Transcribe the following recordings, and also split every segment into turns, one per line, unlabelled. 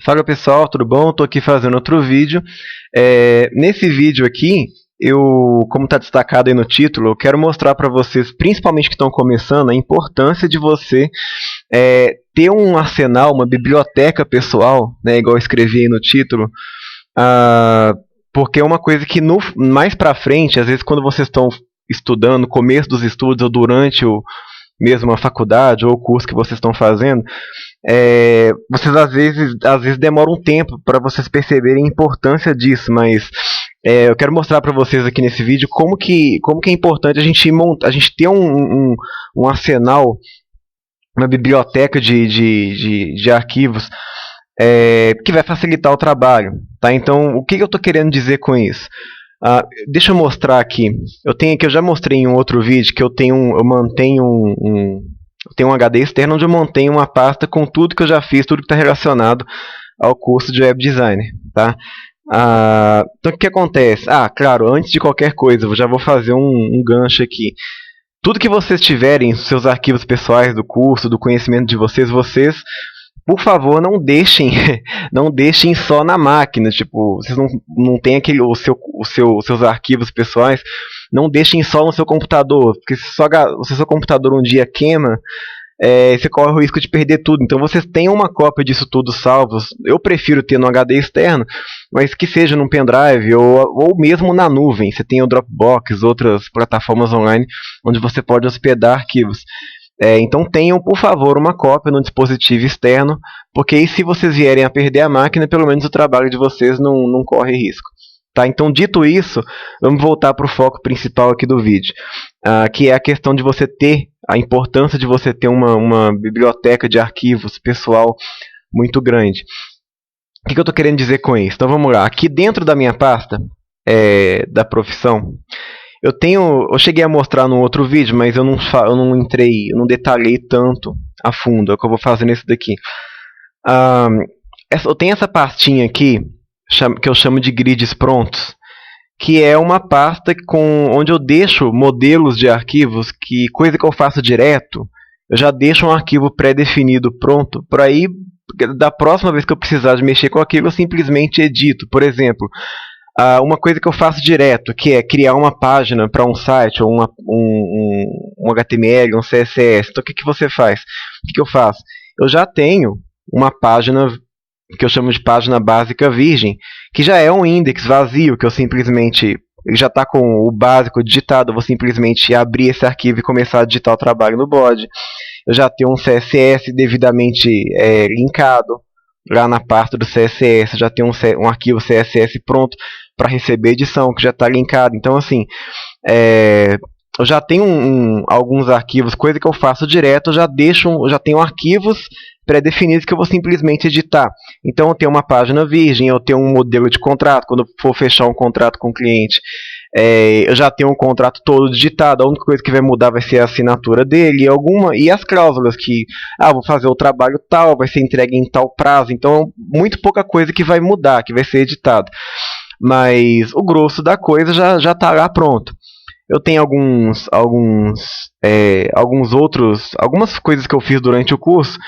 Fala pessoal, tudo bom? Estou aqui fazendo outro vídeo. Nesse vídeo aqui, como está destacado aí no título, eu quero mostrar para vocês, principalmente que estão começando, a importância de você ter um arsenal, uma biblioteca pessoal, né, igual eu escrevi aí no título, porque é uma coisa que mais para frente, às vezes quando vocês estão estudando, no começo dos estudos ou durante mesmo a faculdade ou o curso que vocês estão fazendo, vocês às vezes demoram um tempo para vocês perceberem a importância disso, mas eu quero mostrar para vocês aqui nesse vídeo como que é importante a gente ter um arsenal, uma biblioteca de arquivos que vai facilitar o trabalho, tá? Então, o que eu estou querendo dizer com isso? Deixa eu mostrar aqui. Eu já mostrei em um outro vídeo que eu mantenho um HD externo onde eu mantenho uma pasta com tudo que eu já fiz, tudo que está relacionado ao curso de Web Design, tá? Então o que acontece? Claro, antes de qualquer coisa, eu já vou fazer um gancho aqui. Tudo que vocês tiverem, seus arquivos pessoais do curso, do conhecimento de vocês, por favor, não deixem só na máquina. Tipo, vocês não têm seus arquivos pessoais, não deixem só no seu computador, porque se seu computador um dia queima, você corre o risco de perder tudo. Então vocês tenham uma cópia disso tudo salvos. Eu prefiro ter no HD externo, mas que seja num pendrive ou mesmo na nuvem. Você tem o Dropbox, outras plataformas online onde você pode hospedar arquivos. Então tenham, por favor, uma cópia no dispositivo externo, porque aí, se vocês vierem a perder a máquina, pelo menos o trabalho de vocês não corre risco. Tá? Então, dito isso, vamos voltar para o foco principal aqui do vídeo, que é a questão de você ter, a importância de você ter uma biblioteca de arquivos pessoal muito grande. O que eu estou querendo dizer com isso? Então vamos lá. Aqui dentro da minha pasta da profissão, eu cheguei a mostrar num outro vídeo, mas eu não detalhei tanto a fundo. É o que eu vou fazer nesse daqui. Eu tenho essa pastinha aqui, que eu chamo de grids prontos, que é uma pasta onde eu deixo modelos de arquivos, coisa que eu faço direto, eu já deixo um arquivo pré-definido pronto, para aí, da próxima vez que eu precisar de mexer com aquilo, eu simplesmente edito. Por exemplo, uma coisa que eu faço direto, que é criar uma página para um site, ou um HTML, um CSS. Então o que você faz? O que eu faço? Eu já tenho uma página que eu chamo de página básica virgem, que já é um index vazio, que ele já está com o básico digitado, eu vou simplesmente abrir esse arquivo e começar a digitar o trabalho no body. Eu já tenho um CSS devidamente linkado lá na parte do CSS, já tem um arquivo CSS pronto para receber edição, que já está linkado. Então, assim, eu já tenho alguns arquivos, coisa que eu faço direto, eu já tenho arquivos pré-definidos que eu vou simplesmente editar. Então, eu tenho uma página virgem, eu tenho um modelo de contrato, quando eu for fechar um contrato com o cliente, eu já tenho um contrato todo digitado, a única coisa que vai mudar vai ser a assinatura dele, e as cláusulas que, vou fazer o trabalho tal, vai ser entregue em tal prazo. Então, muito pouca coisa que vai mudar, que vai ser editado. Mas o grosso da coisa já está lá pronto. Eu tenho algumas coisas que eu fiz durante o curso,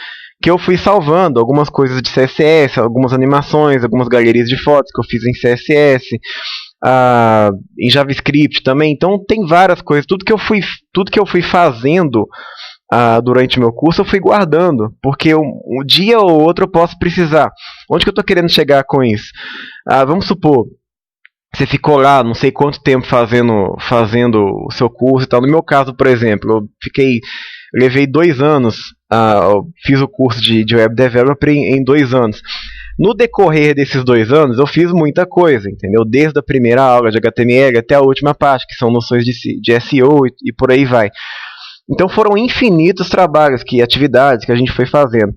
que eu fui salvando, algumas coisas de CSS, algumas animações, algumas galerias de fotos que eu fiz em CSS, em JavaScript também. Então tem várias coisas, tudo que eu fui fazendo durante meu curso eu fui guardando, porque um dia ou outro eu posso precisar. Onde que eu estou querendo chegar com isso? Vamos supor, você ficou lá não sei quanto tempo fazendo o seu curso e tal. No meu caso, por exemplo, eu levei 2 anos, fiz o curso de Web Developer em 2 anos. No decorrer desses 2 anos, eu fiz muita coisa, entendeu? Desde a primeira aula de HTML até a última parte, que são noções de SEO e por aí vai. Então foram infinitos trabalhos, atividades que a gente foi fazendo.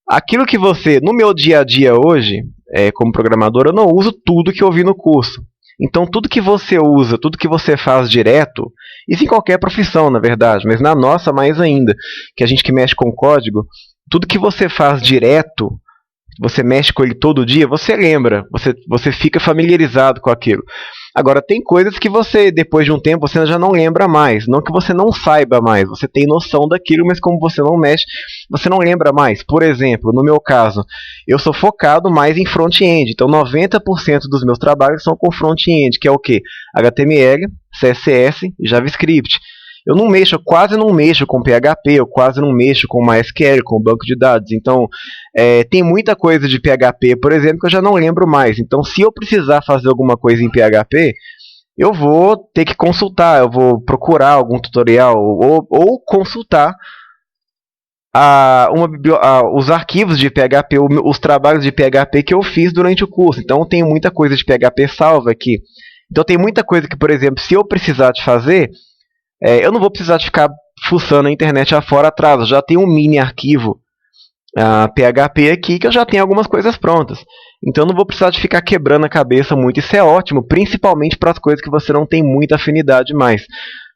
Aquilo que no meu dia a dia hoje, como programador, eu não uso tudo que eu vi no curso. Então tudo que você usa, tudo que você faz direto, isso em qualquer profissão, na verdade, mas na nossa mais ainda, que a gente que mexe com código, tudo que você faz direto, você mexe com ele todo dia, você lembra, você fica familiarizado com aquilo. Agora, tem coisas que você, depois de um tempo, você já não lembra mais. Não que você não saiba mais, você tem noção daquilo, mas como você não mexe, você não lembra mais. Por exemplo, no meu caso, eu sou focado mais em front-end. Então, 90% dos meus trabalhos são com front-end, que é o quê? HTML, CSS e JavaScript. Eu não mexo, eu quase não mexo com PHP, eu quase não mexo com MySQL, com banco de dados. Então, tem muita coisa de PHP, por exemplo, que eu já não lembro mais. Então, se eu precisar fazer alguma coisa em PHP, eu vou ter que consultar, eu vou procurar algum tutorial ou consultar os arquivos de PHP, os trabalhos de PHP que eu fiz durante o curso. Então, eu tenho muita coisa de PHP salva aqui. Então, tem muita coisa que, por exemplo, se eu precisar de fazer, eu não vou precisar de ficar fuçando a internet afora atrás. Eu já tenho um mini arquivo PHP aqui que eu já tenho algumas coisas prontas. Então eu não vou precisar de ficar quebrando a cabeça muito. Isso é ótimo, principalmente para as coisas que você não tem muita afinidade mais.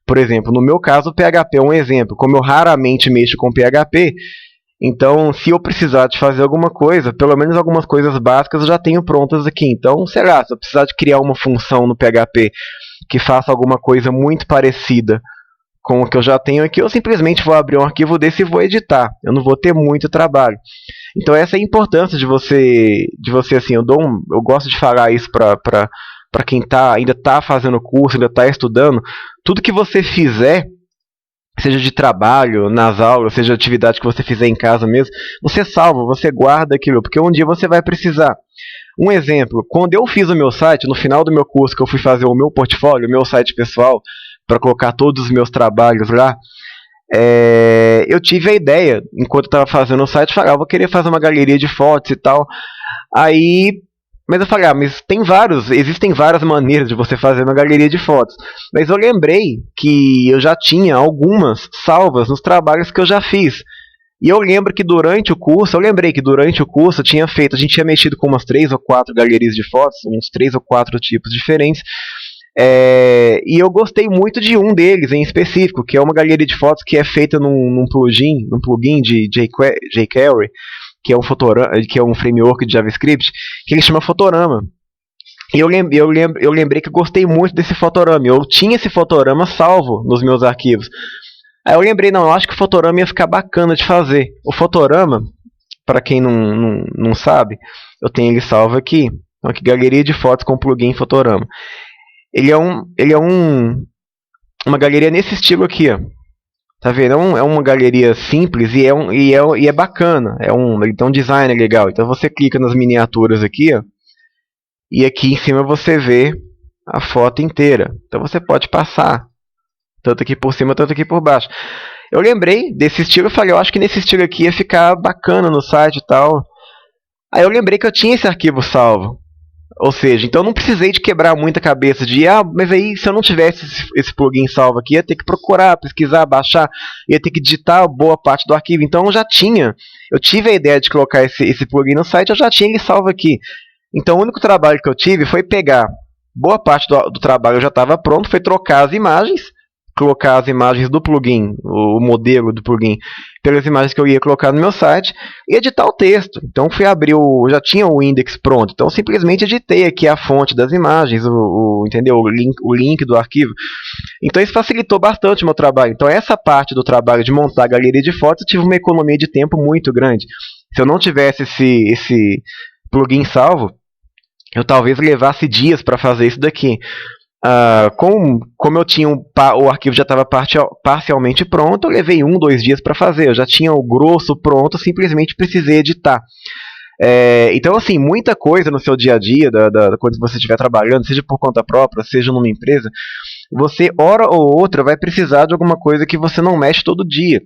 Por exemplo, no meu caso, o PHP é um exemplo. Como eu raramente mexo com PHP, então se eu precisar de fazer alguma coisa, pelo menos algumas coisas básicas eu já tenho prontas aqui. Então, sei lá, se eu precisar de criar uma função no PHP que faça alguma coisa muito parecida com o que eu já tenho aqui, eu simplesmente vou abrir um arquivo desse e vou editar. Eu não vou ter muito trabalho. Então essa é a importância de você assim, eu gosto de falar isso para quem ainda está fazendo curso, ainda está estudando. Tudo que você fizer, seja de trabalho, nas aulas, seja atividade que você fizer em casa mesmo, você salva, você guarda aquilo, porque um dia você vai precisar. Um exemplo, quando eu fiz o meu site, no final do meu curso que eu fui fazer o meu portfólio, o meu site pessoal, para colocar todos os meus trabalhos lá, eu tive a ideia, enquanto eu estava fazendo o site, eu vou querer fazer uma galeria de fotos e tal. Mas eu falei, mas existem várias maneiras de você fazer uma galeria de fotos. Mas eu lembrei que eu já tinha algumas salvas nos trabalhos que eu já fiz. E eu lembrei que durante o curso a gente tinha mexido com umas 3 ou 4 galerias de fotos, uns 3 ou 4 tipos diferentes. E eu gostei muito de um deles em específico, que é uma galeria de fotos que é feita num plugin de jQuery, que é um framework de JavaScript, que ele chama Fotorama. E eu lembrei que eu gostei muito desse Fotorama. Eu tinha esse Fotorama salvo nos meus arquivos. Aí eu lembrei, eu acho que o Fotorama ia ficar bacana de fazer. O Fotorama, para quem não sabe, eu tenho ele salvo aqui. Então, aqui, galeria de fotos com plugin Fotorama. Ele é uma galeria nesse estilo aqui, ó. Tá vendo? É uma galeria simples e é bacana. Ele tem um design legal. Então você clica nas miniaturas aqui, ó, e aqui em cima você vê a foto inteira. Então você pode passar tanto aqui por cima, tanto aqui por baixo. Eu lembrei desse estilo e falei, eu acho que nesse estilo aqui ia ficar bacana no site e tal. Aí eu lembrei que eu tinha esse arquivo salvo. Ou seja, então eu não precisei de quebrar muita cabeça de, mas aí se eu não tivesse esse plugin salvo aqui, ia ter que procurar, pesquisar, baixar, ia ter que digitar boa parte do arquivo. Então eu tive a ideia de colocar esse plugin no site, eu já tinha ele salvo aqui. Então o único trabalho que eu tive foi pegar boa parte do trabalho, já estava pronto, foi trocar as imagens, colocar as imagens do plugin, o modelo do plugin, pelas imagens que eu ia colocar no meu site e editar o texto. Então fui abrir já tinha o index pronto, então simplesmente editei aqui a fonte das imagens, entendeu? O link do arquivo. Então isso facilitou bastante o meu trabalho. Então essa parte do trabalho de montar a galeria de fotos, eu tive uma economia de tempo muito grande. Se eu não tivesse esse plugin salvo, eu talvez levasse dias para fazer isso daqui. Como eu tinha o arquivo já estava parcialmente pronto, eu levei 2 dias para fazer. Eu já tinha o grosso pronto, simplesmente precisei editar. Então, assim, muita coisa no seu dia a dia, quando você estiver trabalhando, seja por conta própria, seja numa empresa, você, hora ou outra, vai precisar de alguma coisa que você não mexe todo dia.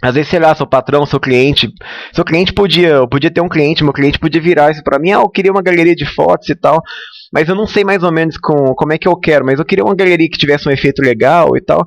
Às vezes, sei lá, seu patrão, seu cliente eu podia ter um cliente, meu cliente podia virar isso para mim, eu queria uma galeria de fotos e tal, mas eu não sei mais ou menos como é que eu quero, mas eu queria uma galeria que tivesse um efeito legal e tal.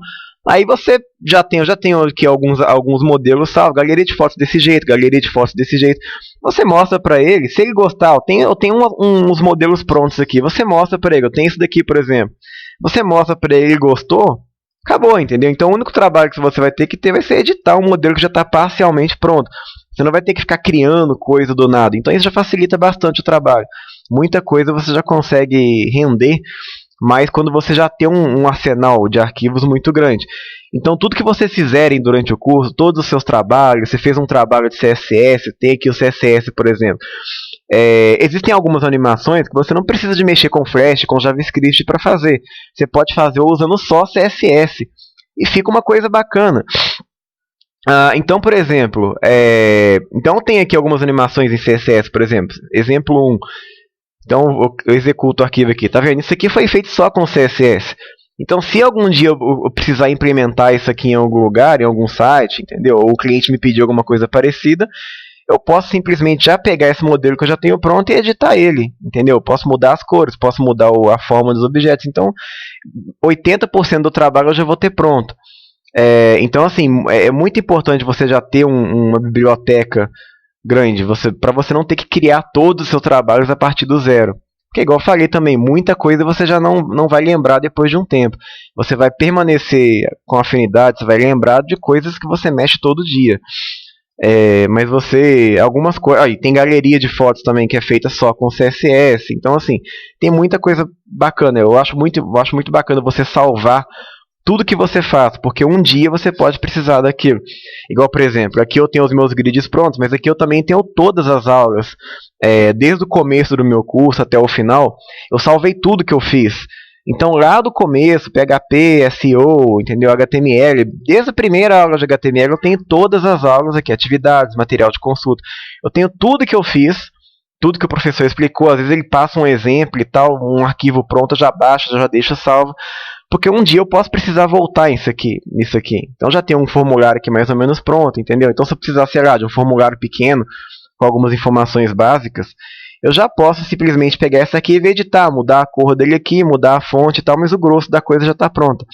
Aí eu já tenho aqui alguns modelos salvos, galeria de fotos desse jeito, galeria de fotos desse jeito. Você mostra para ele, se ele gostar, eu tenho uns modelos prontos aqui, você mostra para ele, eu tenho isso daqui, por exemplo. Você mostra para ele, ele gostou, acabou, entendeu? Então o único trabalho que você vai ter que ter vai ser editar um modelo que já está parcialmente pronto. Você não vai ter que ficar criando coisa do nada. Então isso já facilita bastante o trabalho. Muita coisa você já consegue render, mas quando você já tem um arsenal de arquivos muito grande. Então tudo que vocês fizerem durante o curso, todos os seus trabalhos, você fez um trabalho de CSS, tem aqui o CSS, por exemplo. Existem algumas animações que você não precisa de mexer com Flash, com JavaScript para fazer. Você pode fazer usando só CSS e fica uma coisa bacana. Então, por exemplo, então tem aqui algumas animações em CSS, por exemplo. Exemplo 1. Então eu executo o arquivo aqui. Tá vendo? Isso aqui foi feito só com CSS. Então, se algum dia eu precisar implementar isso aqui em algum lugar, em algum site, entendeu? Ou o cliente me pedir alguma coisa parecida, eu posso simplesmente já pegar esse modelo que eu já tenho pronto e editar ele, entendeu? Eu posso mudar as cores, posso mudar a forma dos objetos. Então, 80% do trabalho eu já vou ter pronto. Então, assim, é muito importante você já ter uma biblioteca grande, para você não ter que criar todos os seus trabalhos a partir do zero. Porque, igual eu falei também, muita coisa você já não vai lembrar depois de um tempo. Você vai permanecer com afinidade, você vai lembrar de coisas que você mexe todo dia. Mas algumas coisas... Aí, tem galeria de fotos também que é feita só com CSS. Então, assim, tem muita coisa bacana. Eu acho muito bacana você salvar tudo que você faz, porque um dia você pode precisar daquilo. Igual, por exemplo, aqui eu tenho os meus grids prontos, mas aqui eu também tenho todas as aulas. Desde o começo do meu curso até o final, eu salvei tudo que eu fiz. Então, lá do começo, PHP, SEO, entendeu? HTML, desde a primeira aula de HTML eu tenho todas as aulas aqui, atividades, material de consulta. Eu tenho tudo que eu fiz, tudo que o professor explicou. Às vezes ele passa um exemplo e tal, um arquivo pronto, eu já baixo, já deixo salvo. Porque um dia eu posso precisar voltar nisso aqui. Então já tem um formulário aqui mais ou menos pronto, entendeu? Então se eu precisar, sei lá, de um formulário pequeno, com algumas informações básicas, eu já posso simplesmente pegar essa aqui e editar, mudar a cor dele aqui, mudar a fonte e tal, mas o grosso da coisa já está pronto.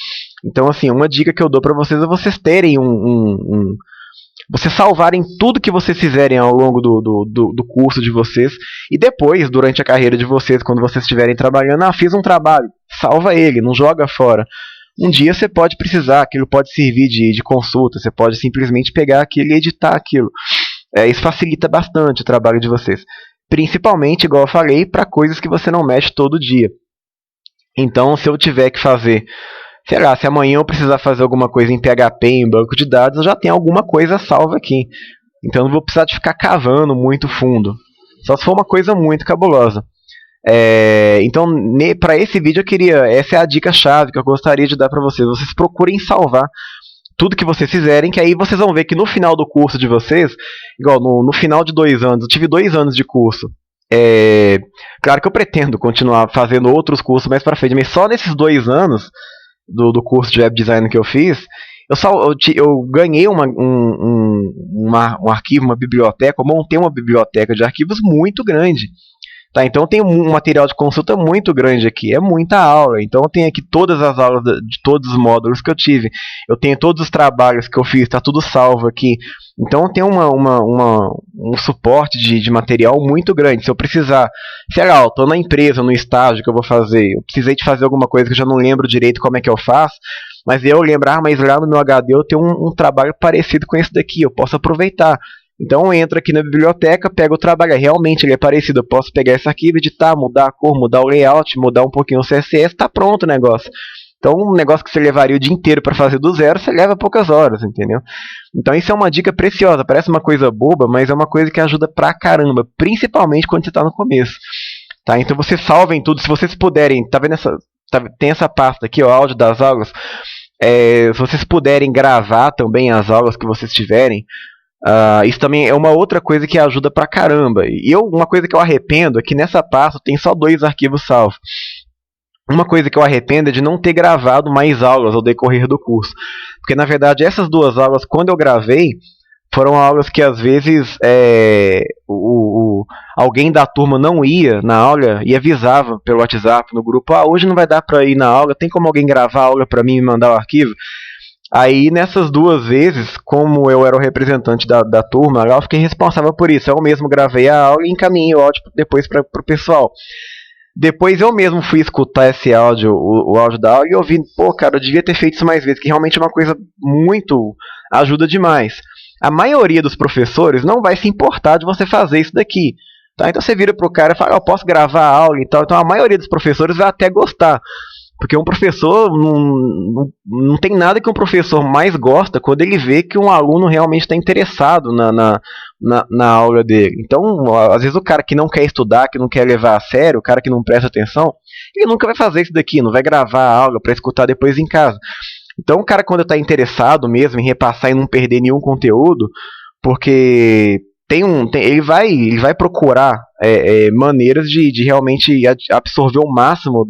Então, assim, uma dica que eu dou para vocês é vocês terem vocês salvarem tudo que vocês fizerem ao longo do curso de vocês, e depois, durante a carreira de vocês, quando vocês estiverem trabalhando, fiz um trabalho, salva ele, não joga fora. Um dia você pode precisar, aquilo pode servir de consulta, você pode simplesmente pegar aquilo e editar aquilo. Isso facilita bastante o trabalho de vocês. Principalmente, igual eu falei, para coisas que você não mexe todo dia. Então, se eu tiver que fazer, sei lá, se amanhã eu precisar fazer alguma coisa em PHP, em banco de dados, eu já tenho alguma coisa salva aqui. Então, não vou precisar de ficar cavando muito fundo. Só se for uma coisa muito cabulosa. Então, para esse vídeo, essa é a dica-chave que eu gostaria de dar para vocês. Vocês procurem salvar tudo que vocês fizerem, que aí vocês vão ver que no final do curso de vocês, igual no final de 2 anos, eu tive 2 anos de curso. Claro que eu pretendo continuar fazendo outros cursos mais para frente, mas só nesses 2 anos do curso de web design que eu fiz, eu ganhei um arquivo, uma biblioteca, eu montei uma biblioteca de arquivos muito grande. Tá, então tem um material de consulta muito grande aqui, é muita aula. Então eu tenho aqui todas as aulas de todos os módulos que eu tive. Eu tenho todos os trabalhos que eu fiz, está tudo salvo aqui. Então eu tenho um suporte de material muito grande. Se eu precisar, sei lá, eu estou na empresa, no estágio que eu vou fazer, eu precisei de fazer alguma coisa que eu já não lembro direito como é que eu faço, mas eu lembrar, mas lá no meu HD eu tenho um trabalho parecido com esse daqui, eu posso aproveitar. Então eu entro aqui na biblioteca, pego o trabalho, realmente ele é parecido, eu posso pegar esse arquivo, editar, mudar a cor, mudar o layout, mudar um pouquinho o CSS, está pronto o negócio. Então um negócio que você levaria o dia inteiro para fazer do zero, você leva poucas horas, entendeu? Então isso é uma dica preciosa, parece uma coisa boba, mas é uma coisa que ajuda pra caramba, principalmente quando você está no começo. Tá? Então vocês salvem tudo, se vocês puderem, tá vendo tem essa pasta aqui, o áudio das aulas, se vocês puderem gravar também as aulas que vocês tiverem, isso também é uma outra coisa que ajuda pra caramba. E uma coisa que eu arrependo é que nessa pasta tem só 2 arquivos salvos. Uma coisa que eu arrependo é de não ter gravado mais aulas ao decorrer do curso. Porque na verdade essas 2 aulas, quando eu gravei, foram aulas que às vezes alguém da turma não ia na aula e avisava pelo WhatsApp no grupo: hoje não vai dar pra ir na aula, tem como alguém gravar a aula pra mim e mandar o arquivo? Aí nessas 2 vezes, como eu era o representante da turma, eu fiquei responsável por isso. Eu mesmo gravei a aula e encaminhei o áudio depois para o pessoal. Depois eu mesmo fui escutar esse áudio, o áudio da aula, e eu vi, pô, cara, eu devia ter feito isso mais vezes, que realmente é uma coisa muito, ajuda demais. A maioria dos professores não vai se importar de você fazer isso daqui. Tá? Então você vira pro cara e fala, eu posso gravar a aula e tal. Então a maioria dos professores vai até gostar. Porque um professor não tem nada que um professor mais gosta quando ele vê que um aluno realmente está interessado na aula dele. Então, às vezes o cara que não quer estudar, que não quer levar a sério, o cara que não presta atenção, ele nunca vai fazer isso daqui, não vai gravar a aula para escutar depois em casa. Então o cara, quando está interessado mesmo em repassar e não perder nenhum conteúdo, porque ele vai procurar maneiras de realmente absorver o máximo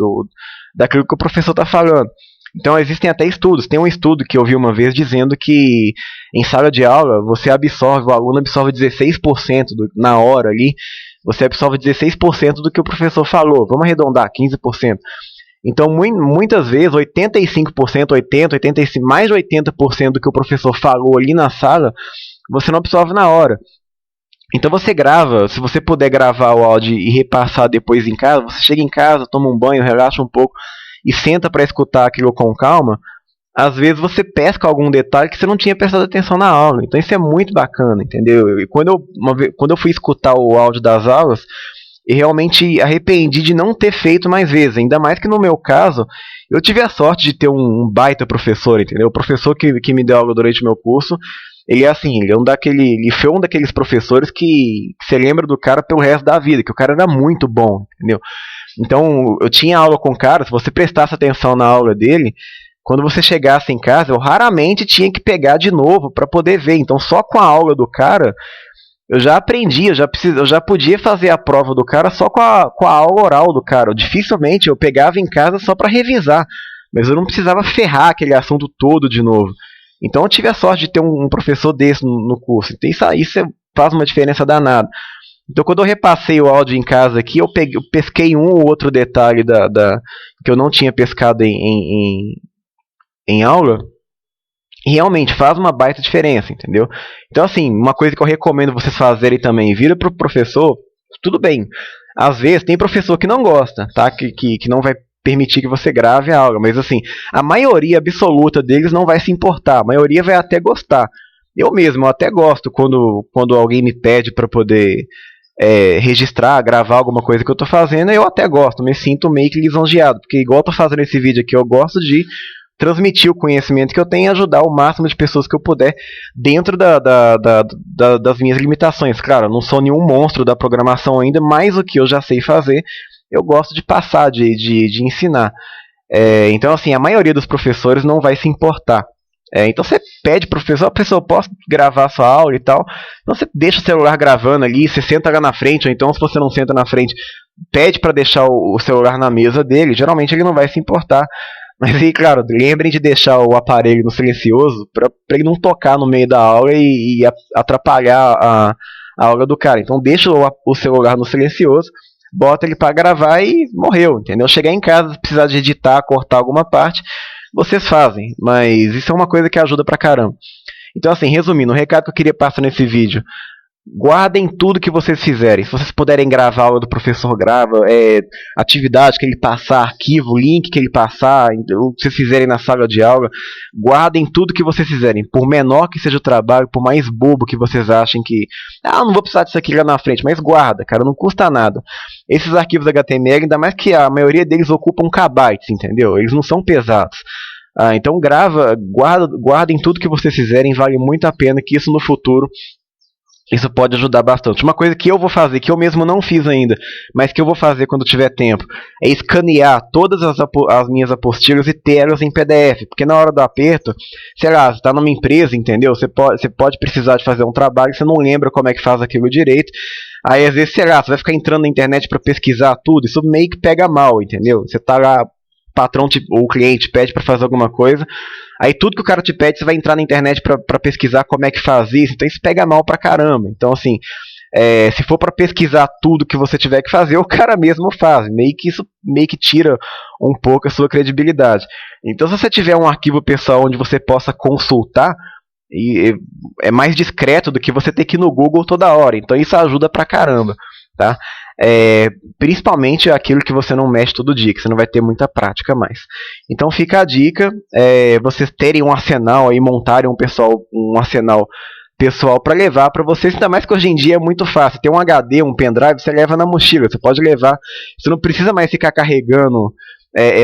daquilo que o professor está falando. Então existem até estudos. Tem um estudo que eu vi uma vez dizendo que em sala de aula o aluno absorve 16% na hora ali, você absorve 16% do que o professor falou. Vamos arredondar, 15%. Então muitas vezes 85%, 80%, 85%, mais de 80% do que o professor falou ali na sala, você não absorve na hora. Então você grava, se você puder gravar o áudio e repassar depois em casa, você chega em casa, toma um banho, relaxa um pouco e senta para escutar aquilo com calma. Às vezes você pesca algum detalhe que você não tinha prestado atenção na aula. Então isso é muito bacana, entendeu? E quando eu fui escutar o áudio das aulas, eu realmente arrependi de não ter feito mais vezes. Ainda mais que no meu caso, eu tive a sorte de ter um baita professor, entendeu? O professor que me deu aula durante o meu curso, ele é assim, ele foi um daqueles professores que você lembra do cara pelo resto da vida, que o cara era muito bom, entendeu? Então, eu tinha aula com o cara, se você prestasse atenção na aula dele, quando você chegasse em casa, eu raramente tinha que pegar de novo para poder ver. Então, só com a aula do cara, eu já aprendi, eu já podia fazer a prova do cara só com a aula oral do cara. Dificilmente eu pegava em casa só para revisar, mas eu não precisava ferrar aquele assunto todo de novo. Então eu tive a sorte de ter um professor desse no curso. Então isso faz uma diferença danada. Então quando eu repassei o áudio em casa aqui, eu pesquei um ou outro detalhe que eu não tinha pescado em aula. E realmente faz uma baita diferença, entendeu? Então assim, uma coisa que eu recomendo vocês fazerem também, vira pro professor, tudo bem. Às vezes tem professor que não gosta, tá? Que não vai permitir que você grave a aula, mas assim, a maioria absoluta deles não vai se importar, a maioria vai até gostar. Eu mesmo, eu até gosto quando alguém me pede para poder registrar, gravar alguma coisa que eu estou fazendo, eu até gosto, me sinto meio que lisonjeado, porque igual eu estou fazendo esse vídeo aqui, eu gosto de transmitir o conhecimento que eu tenho e ajudar o máximo de pessoas que eu puder dentro das minhas limitações. Claro, eu não sou nenhum monstro da programação ainda, mas o que eu já sei fazer, eu gosto de passar, de ensinar. Então, assim, a maioria dos professores não vai se importar. Então você pede pro professor, professor, posso gravar a sua aula e tal? Então você deixa o celular gravando ali, você senta lá na frente, ou então se você não senta na frente, pede para deixar o celular na mesa dele, geralmente ele não vai se importar. Mas aí, claro, lembrem de deixar o aparelho no silencioso para ele não tocar no meio da aula e atrapalhar a aula do cara. Então deixa o celular no silencioso, bota ele para gravar e morreu, entendeu? Chegar em casa, se precisar de editar, cortar alguma parte, vocês fazem, mas isso é uma coisa que ajuda pra caramba. Então assim, resumindo, o recado que eu queria passar nesse vídeo: guardem tudo que vocês fizerem. Se vocês puderem gravar a aula do professor, grava. Atividade que ele passar, arquivo, link que ele passar, o que vocês fizerem na sala de aula, guardem tudo que vocês fizerem. Por menor que seja o trabalho, por mais bobo que vocês achem que não vou precisar disso aqui lá na frente, mas guarda, cara, não custa nada. Esses arquivos HTML, ainda mais que a maioria deles ocupam kbytes, entendeu? Eles não são pesados. Então guardem tudo que vocês fizerem, vale muito a pena, que isso no futuro isso pode ajudar bastante. Uma coisa que eu vou fazer, que eu mesmo não fiz ainda, mas que eu vou fazer quando tiver tempo, é escanear todas as minhas apostilas e ter elas em PDF. Porque na hora do aperto, sei lá, você está numa empresa, entendeu? Você pode precisar de fazer um trabalho, você não lembra como é que faz aquilo direito. Aí às vezes, sei lá, você vai ficar entrando na internet para pesquisar tudo, isso meio que pega mal, entendeu? Você tá lá, o patrão ou o cliente pede para fazer alguma coisa, aí tudo que o cara te pede, você vai entrar na internet pra pesquisar como é que faz isso. Então isso pega mal pra caramba. Então assim, se for pra pesquisar tudo que você tiver que fazer, o cara mesmo faz. Isso meio que tira um pouco a sua credibilidade. Então se você tiver um arquivo pessoal onde você possa consultar, é mais discreto do que você ter que ir no Google toda hora. Então isso ajuda pra caramba. tá? Principalmente aquilo que você não mexe todo dia, que você não vai ter muita prática mais. Então fica a dica, vocês terem um arsenal aí, montarem um arsenal pessoal para levar para vocês, ainda mais que hoje em dia é muito fácil. Tem um HD, um pendrive, você leva na mochila, você pode levar, você não precisa mais ficar carregando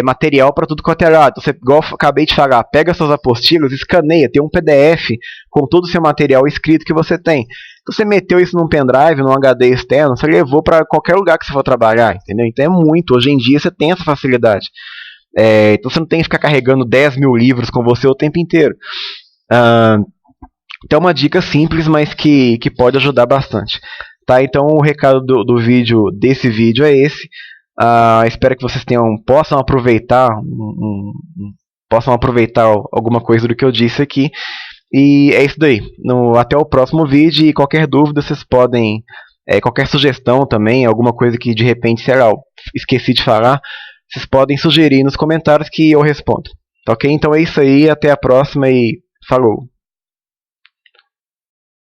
material para tudo quanto é lado. Você, igual eu acabei de falar, pega suas apostilas, escaneia, tem um PDF com todo o seu material escrito que você tem. Então você meteu isso num pendrive, num HD externo, você levou para qualquer lugar que você for trabalhar, entendeu? Então é muito, hoje em dia você tem essa facilidade. Então você não tem que ficar carregando 10 mil livros com você o tempo inteiro. Então é uma dica simples, mas que pode ajudar bastante. Tá? Então o recado desse vídeo é esse. Espero que vocês possam aproveitar alguma coisa do que eu disse aqui. E é isso daí. Até o próximo vídeo. E qualquer dúvida vocês podem, qualquer sugestão também, alguma coisa que de repente, sei lá, eu esqueci de falar, vocês podem sugerir nos comentários que eu respondo. Tá ok? Então é isso aí, até a próxima e falou!